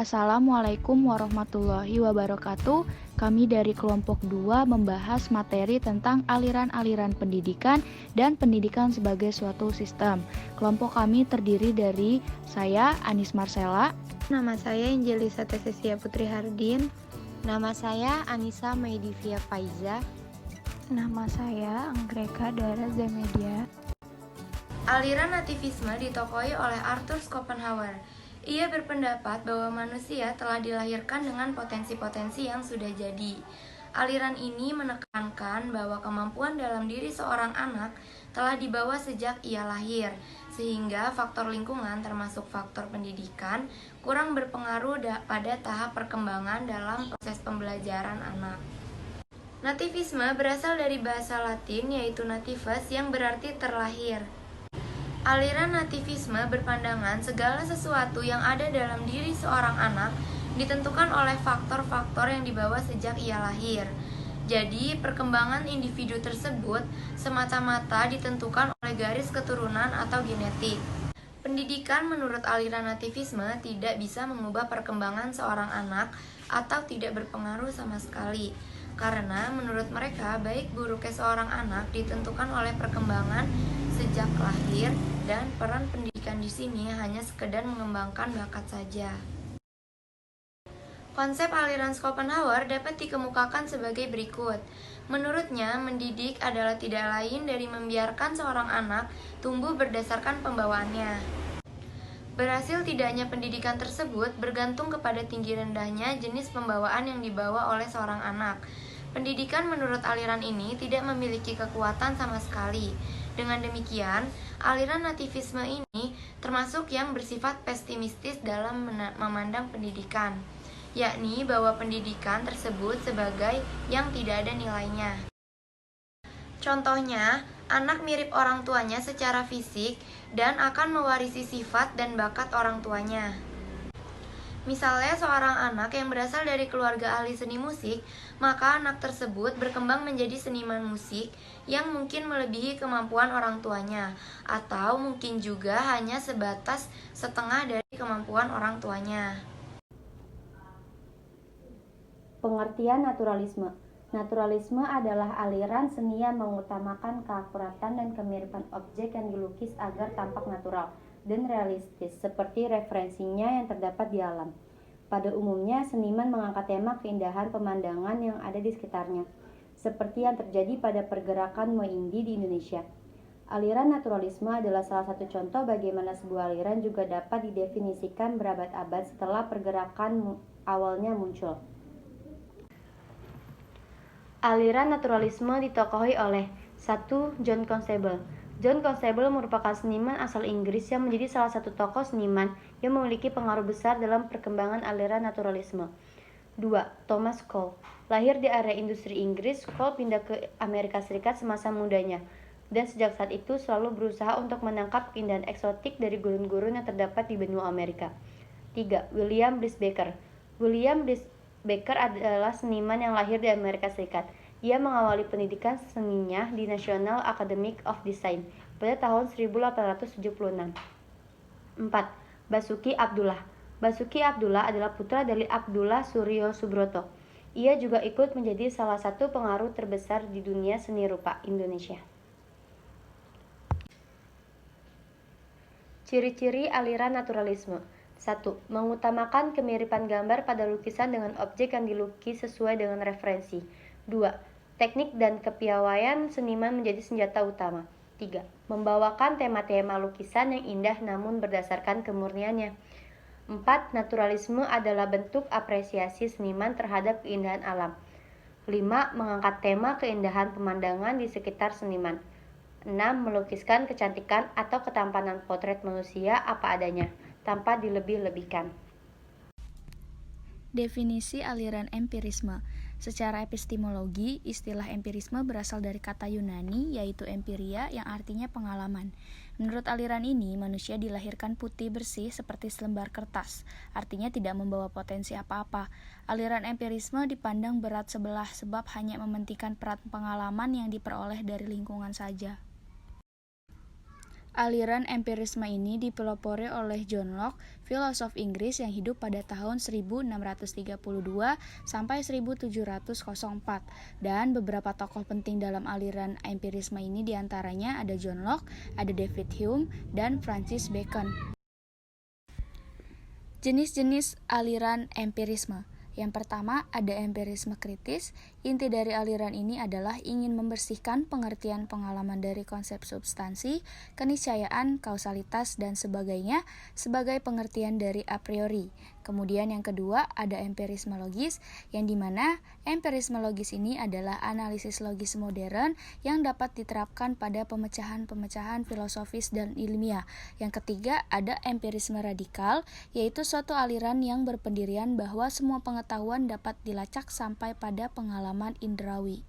Assalamualaikum warahmatullahi wabarakatuh. Kami dari kelompok 2 membahas materi tentang aliran-aliran pendidikan dan pendidikan sebagai suatu sistem. Kelompok kami terdiri dari saya, Anis Marcella. Nama saya Angelisa Tesesia Putri Hardin. Nama saya Anissa Maidivia Faiza. Nama saya Anggreka Dara Zemedia. Aliran nativisme ditokohi oleh Arthur Schopenhauer. Ia berpendapat bahwa manusia telah dilahirkan dengan potensi-potensi yang sudah jadi. Aliran ini menekankan bahwa kemampuan dalam diri seorang anak telah dibawa sejak ia lahir, sehingga faktor lingkungan termasuk faktor pendidikan kurang berpengaruh pada tahap perkembangan dalam proses pembelajaran anak. Nativisme berasal dari bahasa Latin yaitu nativus yang berarti terlahir. Aliran nativisme berpandangan segala sesuatu yang ada dalam diri seorang anak ditentukan oleh faktor-faktor yang dibawa sejak ia lahir. Jadi, perkembangan individu tersebut semata-mata ditentukan oleh garis keturunan atau genetik. Pendidikan menurut aliran nativisme tidak bisa mengubah perkembangan seorang anak atau tidak berpengaruh sama sekali. Karena menurut mereka, baik buruknya seorang anak ditentukan oleh perkembangan sejak lahir dan peran pendidikan di sini hanya sekedar mengembangkan bakat saja. Konsep aliran Schopenhauer dapat dikemukakan sebagai berikut. Menurutnya, mendidik adalah tidak lain dari membiarkan seorang anak tumbuh berdasarkan pembawaannya. Berhasil tidaknya pendidikan tersebut bergantung kepada tinggi rendahnya jenis pembawaan yang dibawa oleh seorang anak. Pendidikan menurut aliran ini tidak memiliki kekuatan sama sekali. Dengan demikian, aliran nativisme ini termasuk yang bersifat pesimistis dalam memandang pendidikan, yakni bahwa pendidikan tersebut sebagai yang tidak ada nilainya. Contohnya, anak mirip orang tuanya secara fisik dan akan mewarisi sifat dan bakat orang tuanya. Misalnya seorang anak yang berasal dari keluarga ahli seni musik, maka anak tersebut berkembang menjadi seniman musik yang mungkin melebihi kemampuan orang tuanya, atau mungkin juga hanya sebatas setengah dari kemampuan orang tuanya. Pengertian naturalisme. Naturalisme adalah aliran seni yang mengutamakan keakuratan dan kemiripan objek yang dilukis agar tampak natural dan realistis, seperti referensinya yang terdapat di alam. Pada umumnya, seniman mengangkat tema keindahan pemandangan yang ada di sekitarnya, seperti yang terjadi pada pergerakan Moeindi di Indonesia. Aliran naturalisme adalah salah satu contoh bagaimana sebuah aliran juga dapat didefinisikan berabad-abad setelah pergerakan awalnya muncul. Aliran naturalisme ditokohi oleh 1. John Constable. John Constable merupakan seniman asal Inggris yang menjadi salah satu tokoh seniman yang memiliki pengaruh besar dalam perkembangan aliran naturalisme. 2. Thomas Cole. Lahir di area industri Inggris, Cole pindah ke Amerika Serikat semasa mudanya, dan sejak saat itu selalu berusaha untuk menangkap keindahan eksotik dari gurun-gurun yang terdapat di benua Amerika. 3. William Bliss Baker. William Bliss Baker adalah seniman yang lahir di Amerika Serikat. Ia mengawali pendidikan seninya di National Academy of Design pada tahun 1876. 4. Basuki Abdullah. Basuki Abdullah adalah putra dari Abdullah Suryo Subroto. Ia juga ikut menjadi salah satu pengaruh terbesar di dunia seni rupa Indonesia. Ciri-ciri aliran naturalisme. 1. Mengutamakan kemiripan gambar pada lukisan dengan objek yang dilukis sesuai dengan referensi. 2. Teknik dan kepiawaian seniman menjadi senjata utama. 3. Membawakan tema-tema lukisan yang indah namun berdasarkan kemurniannya. 4. Naturalisme adalah bentuk apresiasi seniman terhadap keindahan alam. 5. Mengangkat tema keindahan pemandangan di sekitar seniman. 6. Melukiskan kecantikan atau ketampanan potret manusia apa adanya, tanpa dilebih-lebihkan. Definisi aliran empirisme. Secara epistemologi, istilah empirisme berasal dari kata Yunani yaitu empiria yang artinya pengalaman. Menurut aliran ini, manusia dilahirkan putih bersih seperti selembar kertas, artinya tidak membawa potensi apa-apa. Aliran empirisme dipandang berat sebelah sebab hanya mementingkan peran pengalaman yang diperoleh dari lingkungan saja. Aliran empirisme ini dipelopori oleh John Locke, filosof Inggris yang hidup pada tahun 1632 sampai 1704. Dan beberapa tokoh penting dalam aliran empirisme ini diantaranya ada John Locke, ada David Hume, dan Francis Bacon. Jenis-jenis aliran empirisme. Yang pertama ada empirisme kritis. Inti dari aliran ini adalah ingin membersihkan pengertian pengalaman dari konsep substansi, keniscayaan, kausalitas, dan sebagainya sebagai pengertian dari a priori. Kemudian yang kedua ada empirisme logis, yang dimana empirisme logis ini adalah analisis logis modern yang dapat diterapkan pada pemecahan-pemecahan filosofis dan ilmiah. Yang ketiga ada empirisme radikal, yaitu suatu aliran yang berpendirian bahwa semua pengetahuan dapat dilacak sampai pada pengalaman indrawi.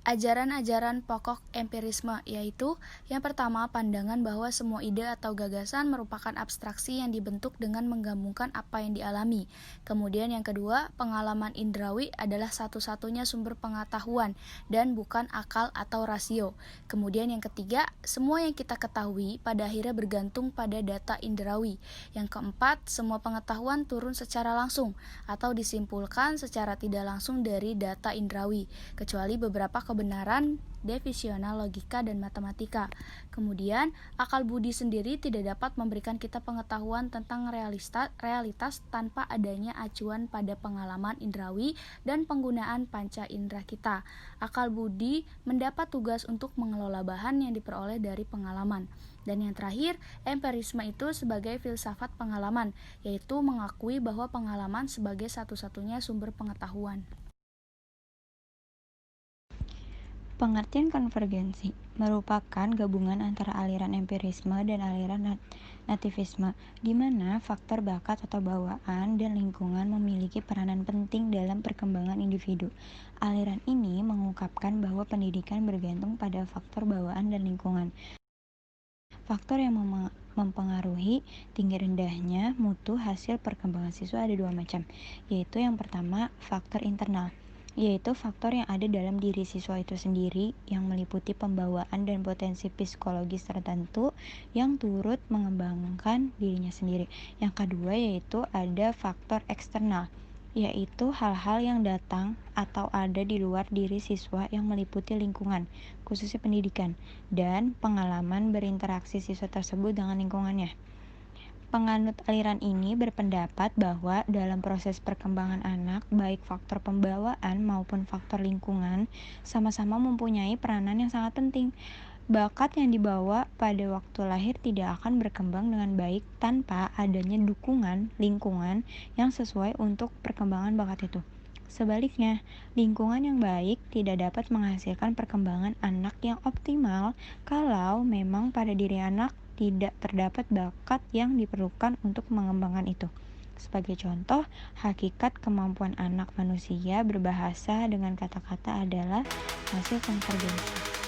Ajaran-ajaran pokok empirisme yaitu yang pertama pandangan bahwa semua ide atau gagasan merupakan abstraksi yang dibentuk dengan menggabungkan apa yang dialami. Kemudian yang kedua, pengalaman indrawi adalah satu-satunya sumber pengetahuan dan bukan akal atau rasio. Kemudian yang ketiga, semua yang kita ketahui pada akhirnya bergantung pada data indrawi. Yang keempat, semua pengetahuan turun secara langsung atau disimpulkan secara tidak langsung dari data indrawi, kecuali beberapa kebenaran defisional logika dan matematika. Kemudian, akal budi sendiri tidak dapat memberikan kita pengetahuan tentang realitas tanpa adanya acuan pada pengalaman indrawi dan penggunaan panca indera kita. Akal budi mendapat tugas untuk mengelola bahan yang diperoleh dari pengalaman. Dan yang terakhir, empirisme itu sebagai filsafat pengalaman, yaitu mengakui bahwa pengalaman sebagai satu-satunya sumber pengetahuan. Pengertian konvergensi merupakan gabungan antara aliran empirisme dan aliran nativisme, di mana faktor bakat atau bawaan dan lingkungan memiliki peranan penting dalam perkembangan individu. Aliran ini mengungkapkan bahwa pendidikan bergantung pada faktor bawaan dan lingkungan. Faktor yang mempengaruhi tinggi rendahnya mutu hasil perkembangan siswa ada dua macam, yaitu yang pertama faktor internal, yaitu faktor yang ada dalam diri siswa itu sendiri yang meliputi pembawaan dan potensi psikologis tertentu yang turut mengembangkan dirinya sendiri. Yang kedua yaitu ada faktor eksternal, yaitu hal-hal yang datang atau ada di luar diri siswa yang meliputi lingkungan, khususnya pendidikan, dan pengalaman berinteraksi siswa tersebut dengan lingkungannya. Penganut aliran ini berpendapat bahwa dalam proses perkembangan anak, baik faktor pembawaan maupun faktor lingkungan sama-sama mempunyai peranan yang sangat penting. Bakat yang dibawa pada waktu lahir tidak akan berkembang dengan baik tanpa adanya dukungan lingkungan yang sesuai untuk perkembangan bakat itu. Sebaliknya, lingkungan yang baik tidak dapat menghasilkan perkembangan anak yang optimal kalau memang pada diri anak tidak terdapat bakat yang diperlukan untuk mengembangkan itu. Sebagai contoh, hakikat kemampuan anak manusia berbahasa dengan kata-kata adalah hasil konvergensi.